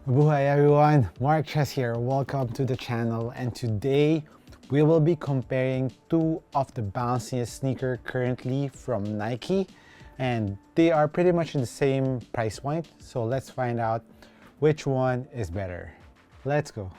Hi everyone, MARKCHES here. Welcome to the channel, and today we will be comparing two of the bounciest sneakers currently from Nike, and they are pretty much in the same price point. So let's find out which one is better. Let's go.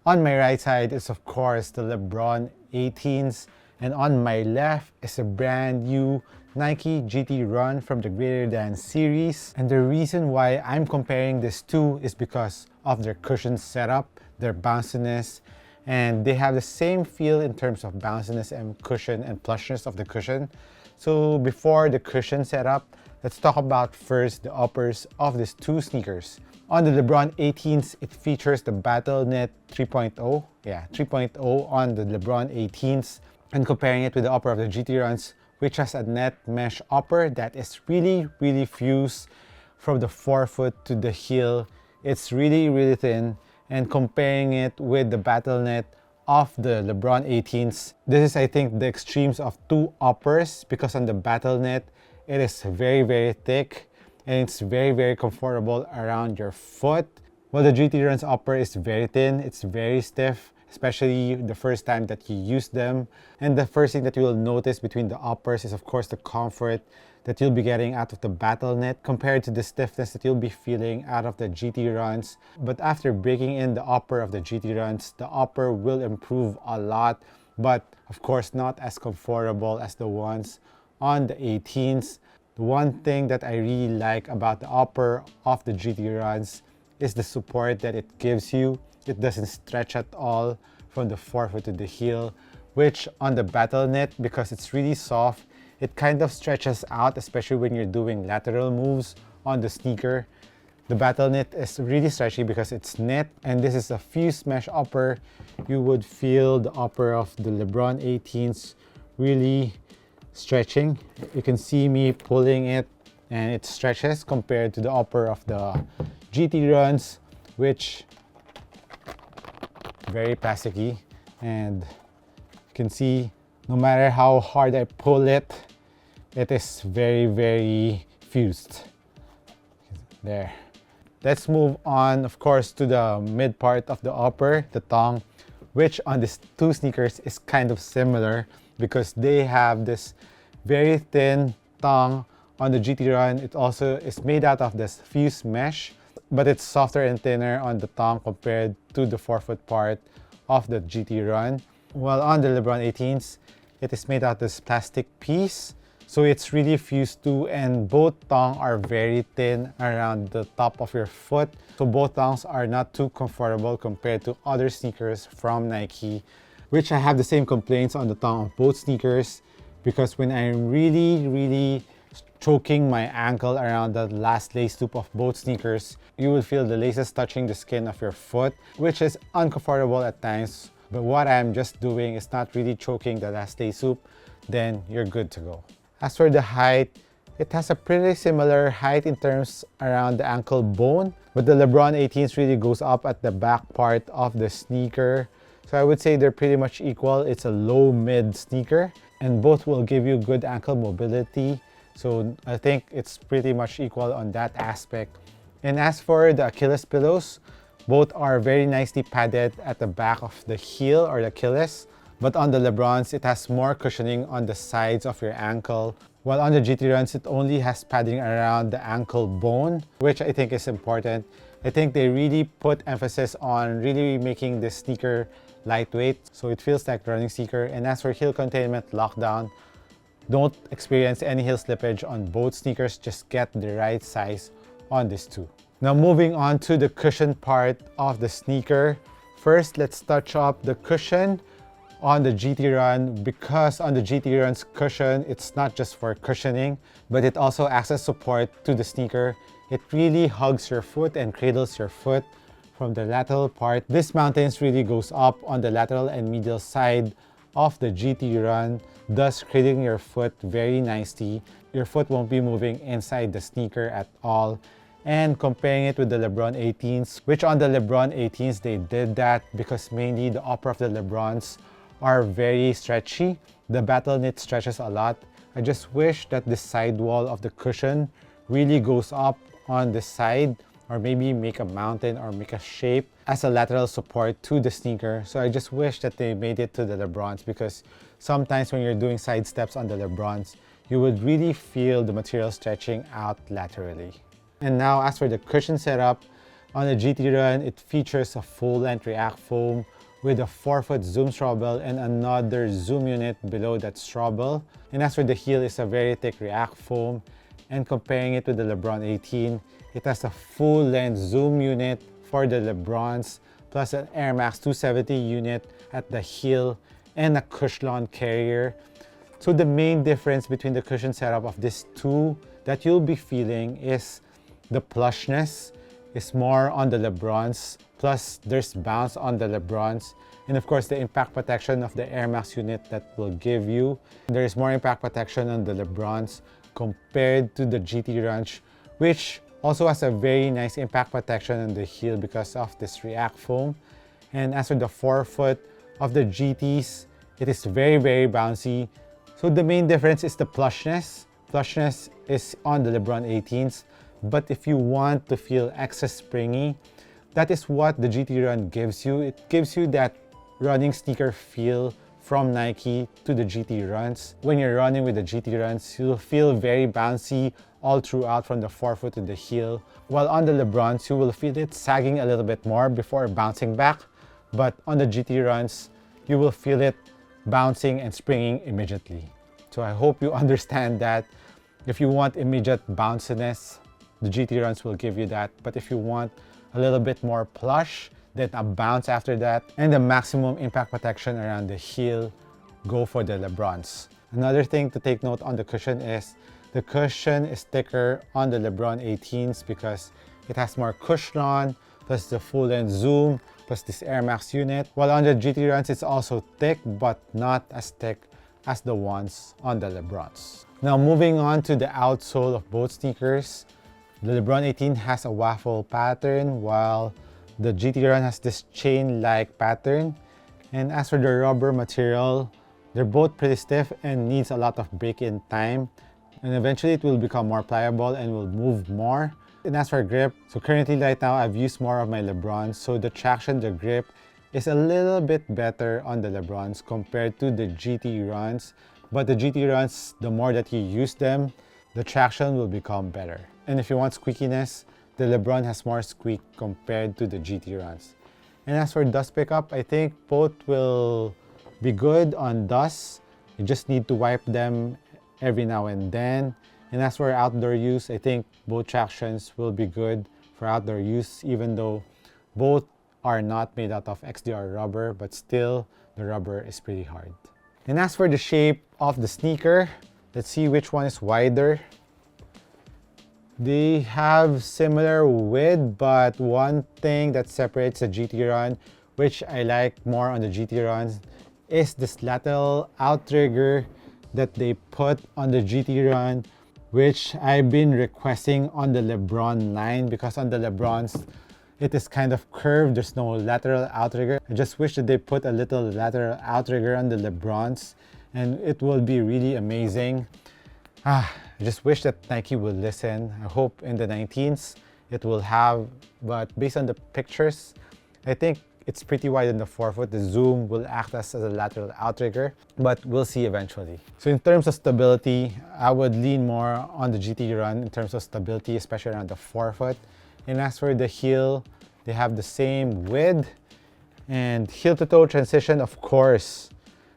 On my right side is of course the Lebron 18s, and on my left is a brand new Nike GT Run from the Greater Than series. And the reason why I'm comparing these two is because of their cushion setup, their bounciness, and they have the same feel in terms of bounciness and cushion and plushness of the cushion. So before the cushion setup, let's talk about first the uppers of these two sneakers. On the Lebron 18s, it features the Battle Knit 3.0. Yeah, 3.0 on the Lebron 18s. And comparing it with the upper of the GT Runs, which has a net mesh upper that is really fused from the forefoot to the heel. It's really thin. And comparing it with the Battle Knit of the Lebron 18s, this is, I think, the extremes of two uppers, because on the Battle Knit, it is very thick and it's very comfortable around your foot. While the GT Runs upper is very thin, it's very stiff, especially the first time that you use them. And the first thing that you will notice between the uppers is of course the comfort that you'll be getting out of the Battle Knit compared to the stiffness that you'll be feeling out of the GT Runs. But after breaking in the upper of the GT Runs, the upper will improve a lot, but of course not as comfortable as the ones on the 18s. The one thing that I really like about the upper of the GT Runs is the support that it gives you. It doesn't stretch at all from the forefoot to the heel, which on the Battle Knit, because it's really soft, it kind of stretches out, especially when you're doing lateral moves on the sneaker. The Battle Knit is really stretchy because it's knit, and this is a fused mesh upper. You would feel the upper of the Lebron 18s really stretching. You can see me pulling it and it stretches compared to the upper of the GT Runs, which very plasticky, and you can see no matter how hard I pull it, it is very fused. There. Let's move on, of course, to the mid part of the upper, the tongue, which on these two sneakers is kind of similar because they have this very thin tongue. On the GT Run, it also is made out of this fused mesh, but it's softer and thinner on the tongue compared to the forefoot part of the GT Run. While on the Lebron 18s, it is made out of this plastic piece, so it's really fused too, and both tongues are very thin around the top of your foot. So both tongues are not too comfortable compared to other sneakers from Nike, which I have the same complaints on the tongue of both sneakers, because when I'm really choking my ankle around the last lace loop of both sneakers, you will feel the laces touching the skin of your foot, which is uncomfortable at times. But what I'm just doing is not really choking the last lace loop, then you're good to go. As for the height, it has a pretty similar height in terms around the ankle bone, but the Lebron 18s really goes up at the back part of the sneaker. So I would say they're pretty much equal. It's a low-mid sneaker, and both will give you good ankle mobility. So I think it's pretty much equal on that aspect. And as for the Achilles pillows, both are very nicely padded at the back of the heel or the Achilles. But on the Lebrons, it has more cushioning on the sides of your ankle. While on the GT Runs, it only has padding around the ankle bone, which I think is important. I think they really put emphasis on really making this sneaker lightweight, so it feels like a running sneaker. And as for heel containment lockdown, don't experience any heel slippage on both sneakers, just get the right size on these two. Now moving on to the cushion part of the sneaker. First, let's touch up the cushion on the GT Run, because on the GT Run's cushion, it's not just for cushioning, but it also acts as support to the sneaker. It really hugs your foot and cradles your foot from the lateral part. This mountains really goes up on the lateral and medial side of the GT Run, thus cradling your foot very nicely. Your foot won't be moving inside the sneaker at all. And comparing it with the Lebron 18s, which on the Lebron 18s, they did that because mainly the upper of the Lebrons are very stretchy. The Battle Knit stretches a lot, I just wish that the sidewall of the cushion really goes up on the side, or maybe make a mountain or make a shape as a lateral support to the sneaker. So I just wish that they made it to the Lebrons, because sometimes when you're doing side steps on the Lebrons, you would really feel the material stretching out laterally. And now as for the cushion setup, on the GT Run, it features a full-length React foam with a 4-foot zoom straw bell and another zoom unit below that straw bell. And as for the heel, it's a very thick React foam. And comparing it to the Lebron 18, it has a full-length zoom unit for the Lebrons, plus an Air Max 270 unit at the heel and a Cushlon carrier. So the main difference between the cushion setup of these two that you'll be feeling is the plushness is more on the Lebrons, plus there's bounce on the Lebrons, and of course the impact protection of the Air Max unit that will give you. There is more impact protection on the Lebrons compared to the GT Ranch, which also has a very nice impact protection on the heel because of this React foam. And as for the forefoot of the GTs, it is very bouncy. So the main difference is the plushness. Plushness is on the Lebron 18s, but if you want to feel extra springy, that is what the GT Run gives you. It gives you that running sneaker feel from Nike to the GT Runs. When you're running with the GT Runs, you'll feel very bouncy all throughout from the forefoot to the heel. While on the Lebrons, you will feel it sagging a little bit more before bouncing back. But on the GT Runs, you will feel it bouncing and springing immediately. So I hope you understand that. If you want immediate bounciness, the GT Runs will give you that. But if you want a little bit more plush, then a bounce after that, and the maximum impact protection around the heel, go for the Lebrons. Another thing to take note on the cushion is the cushion is thicker on the Lebron 18s because it has more Cushlon, plus the full-length zoom, plus this Air Max unit. While on the GT Runs, it's also thick, but not as thick as the ones on the Lebrons. Now moving on to the outsole of both sneakers, the Lebron 18 has a waffle pattern, while the GT Run has this chain-like pattern. And as for the rubber material, they're both pretty stiff and needs a lot of break-in time. And eventually it will become more pliable and will move more. And as for grip, so currently right now I've used more of my Lebrons, so the traction, the grip is a little bit better on the Lebrons compared to the GT Runs. But the GT Runs, the more that you use them, the traction will become better. And if you want squeakiness, the Lebron has more squeak compared to the GT Runs. And as for dust pickup, I think both will be good on dust. You just need to wipe them every now and then. And as for outdoor use, I think both tractions will be good for outdoor use, even though both are not made out of XDR rubber, but still the rubber is pretty hard. And as for the shape of the sneaker, let's see which one is wider. They have similar width, but one thing that separates the GT Run, which I like more on the GT Runs, is this lateral outrigger that they put on the GT Run, which I've been requesting on the Lebron line, because on the Lebrons, it is kind of curved. There's no lateral outrigger. I just wish that they put a little lateral outrigger on the Lebrons, and it will be really amazing. I just wish that Nike would listen. I hope in the 19s it will have, but based on the pictures, I think it's pretty wide in the forefoot. The zoom will act as a lateral outrigger, but we'll see eventually. So in terms of stability, I would lean more on the GT Run in terms of stability, especially around the forefoot. And as for the heel, they have the same width. And heel-to-toe transition, of course,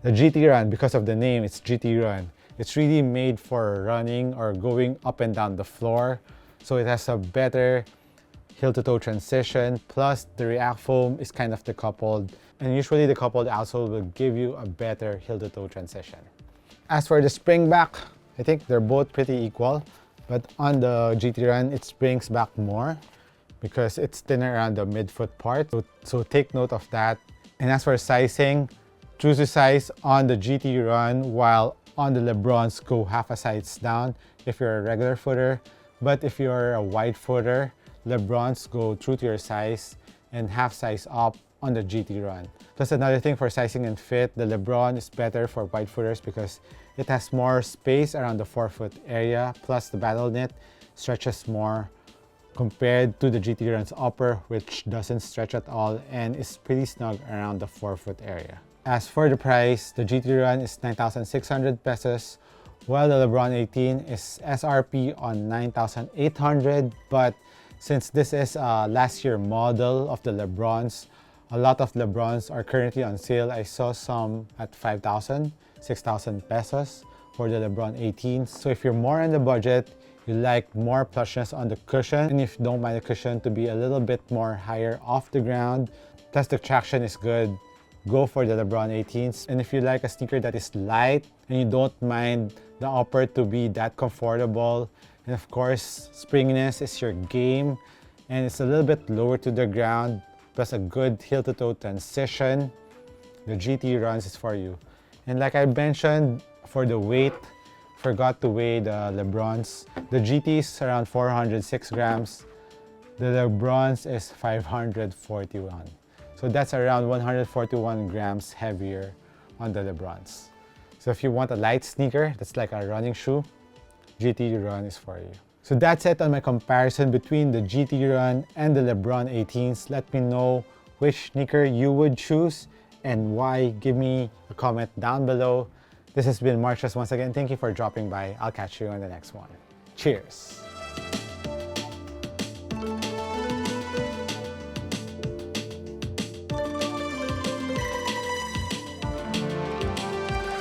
the GT Run, because of the name, it's GT Run. It's really made for running or going up and down the floor. So it has a better heel-to-toe transition, plus the React foam is kind of decoupled. And usually the coupled outsole will give you a better heel-to-toe transition. As for the spring back, I think they're both pretty equal. But on the GT Run, it springs back more because it's thinner around the midfoot part. So take note of that. And as for sizing, choose a size on the GT Run, while on the Lebrons, go half a size down if you're a regular footer. But if you're a wide footer, Lebrons, go true to your size and half size up on the GT Run. Plus another thing for sizing and fit, the Lebron is better for wide footers because it has more space around the forefoot area, plus the battle knit stretches more compared to the GT Run's upper, which doesn't stretch at all and is pretty snug around the forefoot area. As for the price, the GT Run is 9,600 pesos, while the Lebron 18 is SRP on 9,800. But since this is a last year model of the Lebrons, a lot of Lebrons are currently on sale. I saw some at 5,000, 6,000 pesos for the Lebron 18. So if you're more on the budget, you like more plushness on the cushion, and if you don't mind the cushion to be a little bit more higher off the ground, plus the traction is good, go for the Lebron 18s. And if you like a sneaker that is light and you don't mind the upper to be that comfortable, and of course springiness is your game and it's a little bit lower to the ground, plus a good heel-to-toe transition, the GT Runs is for you. And like I mentioned, for the weight, forgot to weigh the Lebrons. The GT is around 406 grams. The Lebrons is 541. So that's around 141 grams heavier on the Lebrons. So if you want a light sneaker that's like a running shoe, GT Run is for you. So that's it on my comparison between the GT Run and the Lebron 18s. Let me know which sneaker you would choose and why. Give me a comment down below. This has been MARKCHES once again. Thank you for dropping by. I'll catch you on the next one. Cheers!